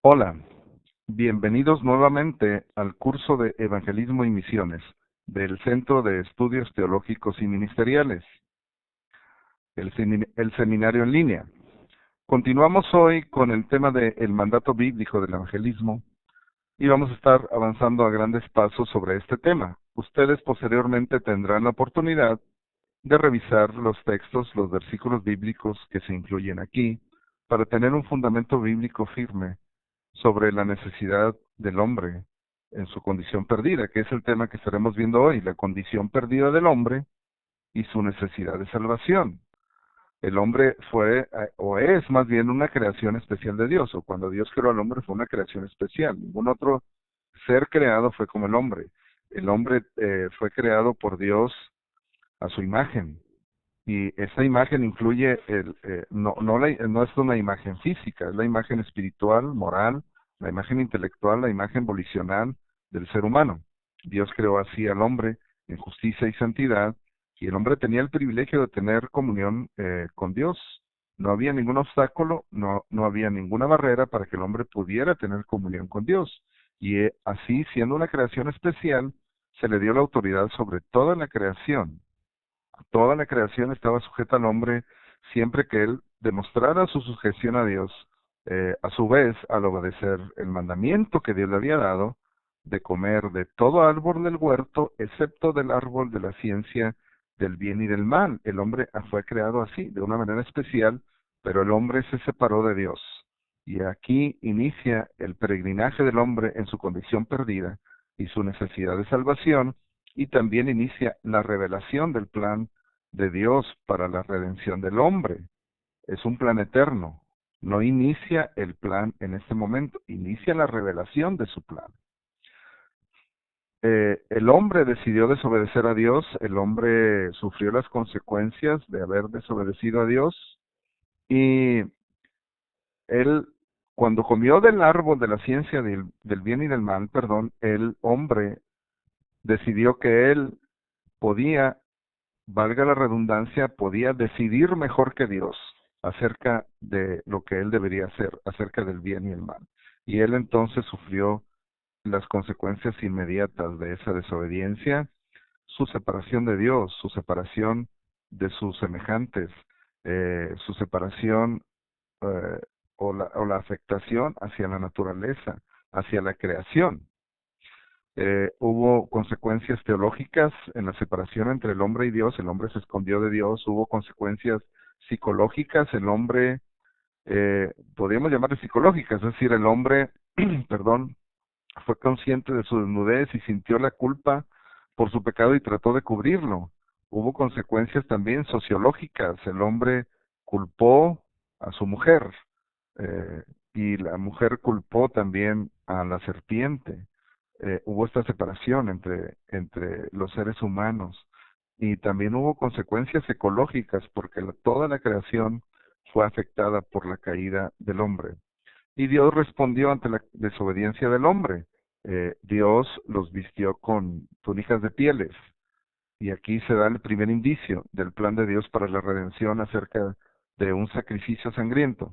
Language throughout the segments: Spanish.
Hola, bienvenidos nuevamente al curso de Evangelismo y Misiones del Centro de Estudios Teológicos y Ministeriales, el seminario en línea. Continuamos hoy con el tema del mandato bíblico del evangelismo y vamos a estar avanzando a grandes pasos sobre este tema. Ustedes posteriormente tendrán la oportunidad de revisar los textos, los versículos bíblicos que se incluyen aquí, para tener un fundamento bíblico firme sobre la necesidad del hombre en su condición perdida, que es el tema que estaremos viendo hoy, la condición perdida del hombre y su necesidad de salvación. El hombre fue, o es más bien, una creación especial de Dios, o cuando Dios creó al hombre fue una creación especial. Ningún otro ser creado fue como el hombre. El hombre fue creado por Dios a su imagen, y esa imagen incluye no es una imagen física, es la imagen espiritual, moral, la imagen intelectual, la imagen volicional del ser humano. Dios creó así al hombre en justicia y santidad, y el hombre tenía el privilegio de tener comunión con Dios. No había ningún obstáculo, no había ninguna barrera para que el hombre pudiera tener comunión con Dios. Y así, siendo una creación especial, se le dio la autoridad sobre toda la creación. Toda la creación estaba sujeta al hombre siempre que él demostrara su sujeción a Dios, a su vez, al obedecer el mandamiento que Dios le había dado de comer de todo árbol del huerto, excepto del árbol de la ciencia del bien y del mal. El hombre fue creado así, de una manera especial, pero el hombre se separó de Dios. Y aquí inicia el peregrinaje del hombre en su condición perdida y su necesidad de salvación, y también inicia la revelación del plan de Dios para la redención del hombre. Es un plan eterno. No inicia el plan en este momento, inicia la revelación de su plan. El hombre decidió desobedecer a Dios, el hombre sufrió las consecuencias de haber desobedecido a Dios, y él, cuando comió del árbol de la ciencia del bien y del mal, perdón, el hombre decidió que él podía, valga la redundancia, podía decidir mejor que Dios acerca de lo que él debería hacer, acerca del bien y el mal. Y él entonces sufrió las consecuencias inmediatas de esa desobediencia, su separación de Dios, su separación de sus semejantes, su separación eh, o la afectación hacia la naturaleza, hacia la creación. Hubo consecuencias teológicas en la separación entre el hombre y Dios, el hombre se escondió de Dios, hubo consecuencias psicológicas, el hombre, podríamos llamarle psicológicas, es decir, el hombre, perdón, fue consciente de su desnudez y sintió la culpa por su pecado y trató de cubrirlo. Hubo consecuencias también sociológicas, el hombre culpó a su mujer, eh, y la mujer culpó también a la serpiente. Hubo esta separación entre los seres humanos, y también hubo consecuencias ecológicas porque toda la creación fue afectada por la caída del hombre. Y Dios respondió ante la desobediencia del hombre. Dios los vistió con túnicas de pieles. Y aquí se da el primer indicio del plan de Dios para la redención acerca de un sacrificio sangriento.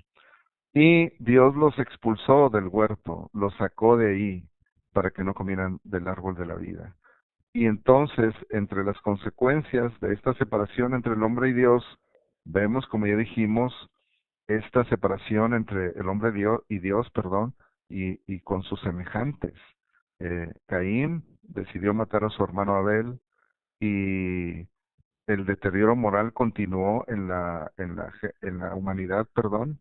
Y Dios los expulsó del huerto, los sacó de ahí para que no comieran del árbol de la vida. Y entonces, entre las consecuencias de esta separación entre el hombre y Dios, vemos, como ya dijimos, esta separación entre el hombre y Dios, perdón, y con sus semejantes. Caín decidió matar a su hermano Abel, y el deterioro moral continuó en la humanidad, perdón,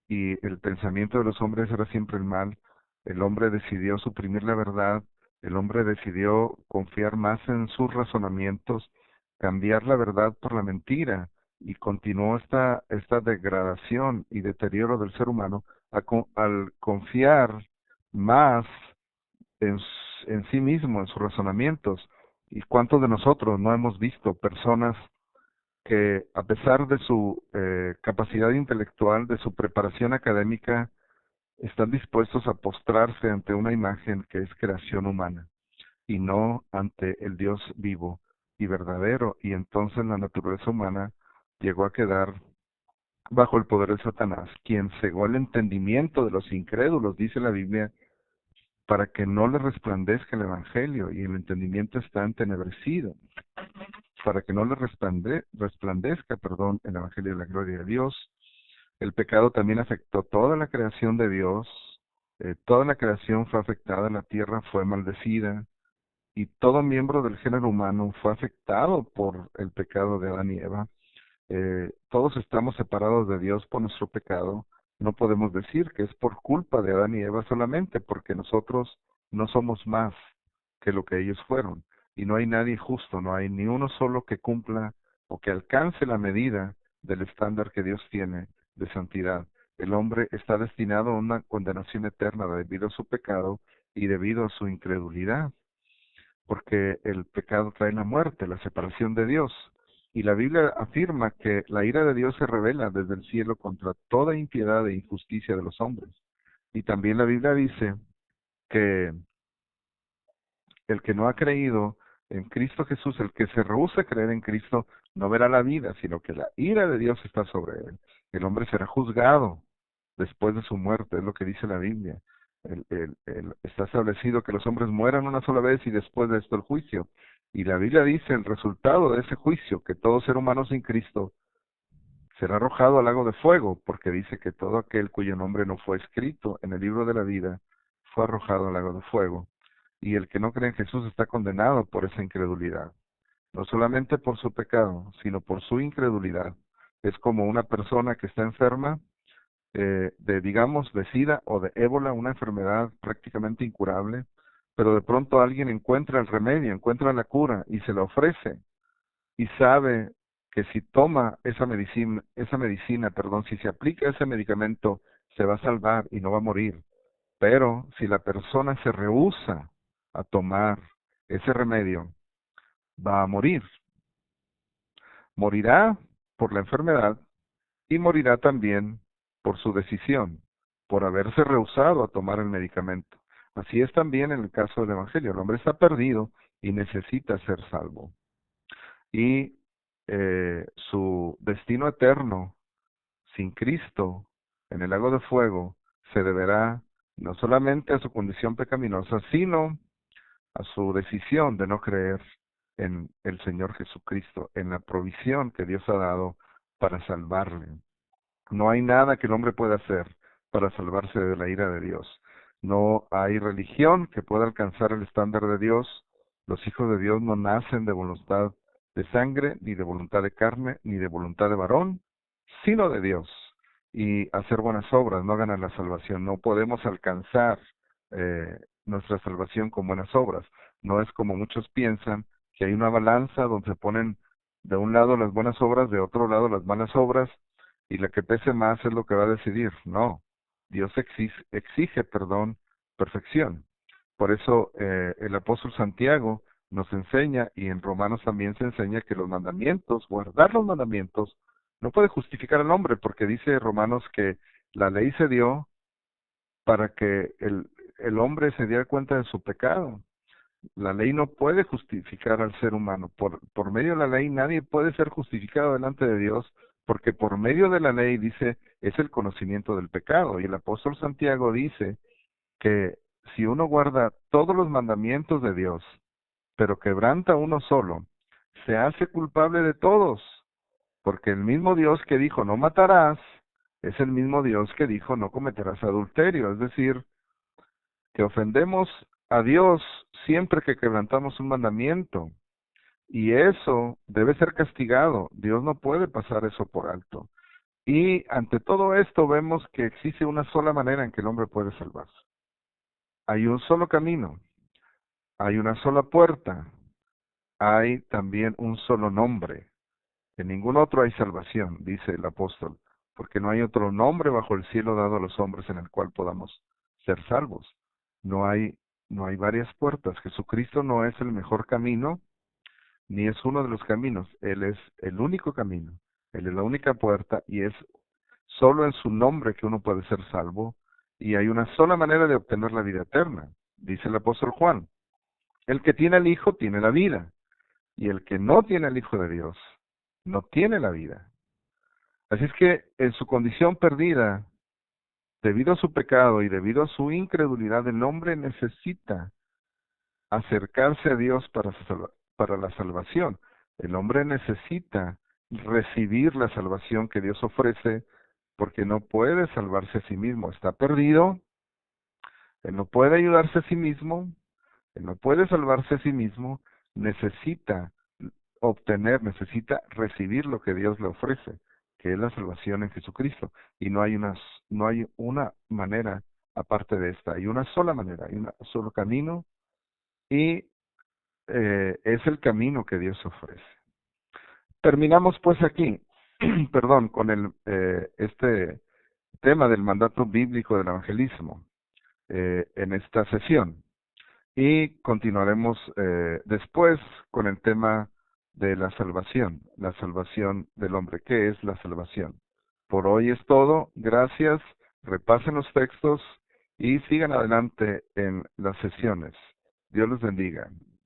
y el pensamiento de los hombres era siempre el mal. El hombre decidió suprimir la verdad, el hombre decidió confiar más en sus razonamientos, cambiar la verdad por la mentira, y continuó esta degradación y deterioro del ser humano al confiar más en, en sí mismo, en sus razonamientos. ¿Y cuántos de nosotros no hemos visto personas que, a pesar de su capacidad intelectual, de su preparación académica, están dispuestos a postrarse ante una imagen que es creación humana y no ante el Dios vivo y verdadero? Y entonces la naturaleza humana llegó a quedar bajo el poder de Satanás, quien cegó el entendimiento de los incrédulos, dice la Biblia, para que no le resplandezca el Evangelio, y el entendimiento está entenebrecido, para que no le resplandezca, el Evangelio de la gloria de Dios. El pecado también afectó toda la creación de Dios, toda la creación fue afectada, la tierra fue maldecida, y todo miembro del género humano fue afectado por el pecado de Adán y Eva. Todos estamos separados de Dios por nuestro pecado. No podemos decir que es por culpa de Adán y Eva solamente, porque nosotros no somos más que lo que ellos fueron. Y no hay nadie justo, no hay ni uno solo que cumpla o que alcance la medida del estándar que Dios tiene de santidad. El hombre está destinado a una condenación eterna debido a su pecado y debido a su incredulidad, porque el pecado trae la muerte, la separación de Dios. Y la Biblia afirma que la ira de Dios se revela desde el cielo contra toda impiedad e injusticia de los hombres. Y también la Biblia dice que el que no ha creído en Cristo Jesús, el que se rehúsa a creer en Cristo, no verá la vida, sino que la ira de Dios está sobre él. El hombre será juzgado después de su muerte, es lo que dice la Biblia. Está establecido que los hombres mueran una sola vez y después de esto el juicio. Y la Biblia dice el resultado de ese juicio, que todo ser humano sin Cristo será arrojado al lago de fuego, porque dice que todo aquel cuyo nombre no fue escrito en el libro de la vida fue arrojado al lago de fuego. Y el que no cree en Jesús está condenado por esa incredulidad, no solamente por su pecado, sino por su incredulidad. Es como una persona que está enferma digamos, de SIDA o de ébola, una enfermedad prácticamente incurable, pero de pronto alguien encuentra el remedio, encuentra la cura y se la ofrece, y sabe que si toma esa medicina, si se aplica ese medicamento, se va a salvar y no va a morir. Pero si la persona se rehúsa a tomar ese remedio, va a morir. Morirá por la enfermedad y morirá también por su decisión, por haberse rehusado a tomar el medicamento. Así es también en el caso del Evangelio. El hombre está perdido y necesita ser salvo. Y su destino eterno sin Cristo en el lago de fuego se deberá no solamente a su condición pecaminosa, sino a su decisión de no creer en el Señor Jesucristo, en la provisión que Dios ha dado para salvarle. No hay nada que el hombre pueda hacer para salvarse de la ira de Dios. No hay religión que pueda alcanzar el estándar de Dios. Los hijos de Dios no nacen de voluntad de sangre, ni de voluntad de carne, ni de voluntad de varón, sino de Dios. Y hacer buenas obras no gana la salvación. No podemos alcanzar nuestra salvación con buenas obras. No es como muchos piensan, que hay una balanza donde se ponen de un lado las buenas obras, de otro lado las malas obras, y la que pese más es lo que va a decidir. No, Dios exige perfección. Por eso el apóstol Santiago nos enseña, y en Romanos también se enseña, que los mandamientos, guardar los mandamientos, no puede justificar al hombre, porque dice Romanos que la ley se dio para que el hombre se diera cuenta de su pecado. La ley no puede justificar al ser humano. Por medio de la ley nadie puede ser justificado delante de Dios, porque por medio de la ley, dice, es el conocimiento del pecado. Y el apóstol Santiago dice que si uno guarda todos los mandamientos de Dios, pero quebranta uno solo, se hace culpable de todos, porque el mismo Dios que dijo no matarás, es el mismo Dios que dijo no cometerás adulterio. Es decir, que ofendemos a Dios siempre que quebrantamos un mandamiento, y eso debe ser castigado. Dios no puede pasar eso por alto. Y ante todo esto vemos que existe una sola manera en que el hombre puede salvarse. Hay un solo camino, hay una sola puerta, hay también un solo nombre. En ningún otro hay salvación, dice el apóstol, porque no hay otro nombre bajo el cielo dado a los hombres en el cual podamos ser salvos. No hay, no hay varias puertas. Jesucristo no es el mejor camino, ni es uno de los caminos. Él es el único camino. Él es la única puerta, y es solo en su nombre que uno puede ser salvo, y hay una sola manera de obtener la vida eterna. Dice el apóstol Juan: el que tiene al Hijo tiene la vida, y el que no tiene al Hijo de Dios no tiene la vida. Así es que en su condición perdida, debido a su pecado y debido a su incredulidad, el hombre necesita acercarse a Dios para la salvación. El hombre necesita recibir la salvación que Dios ofrece porque no puede salvarse a sí mismo. Está perdido, él no puede ayudarse a sí mismo, él no puede salvarse a sí mismo, necesita necesita recibir lo que Dios le ofrece, que es la salvación en Jesucristo. Y no hay una manera aparte de esta, hay una sola manera, hay un solo camino y es el camino que Dios ofrece. Terminamos pues aquí, perdón, con este tema del mandato bíblico del evangelismo en esta sesión. Y continuaremos después con el tema de la salvación del hombre. ¿Qué es la salvación? Por hoy es todo. Gracias. Repasen los textos y sigan adelante en las sesiones. Dios los bendiga.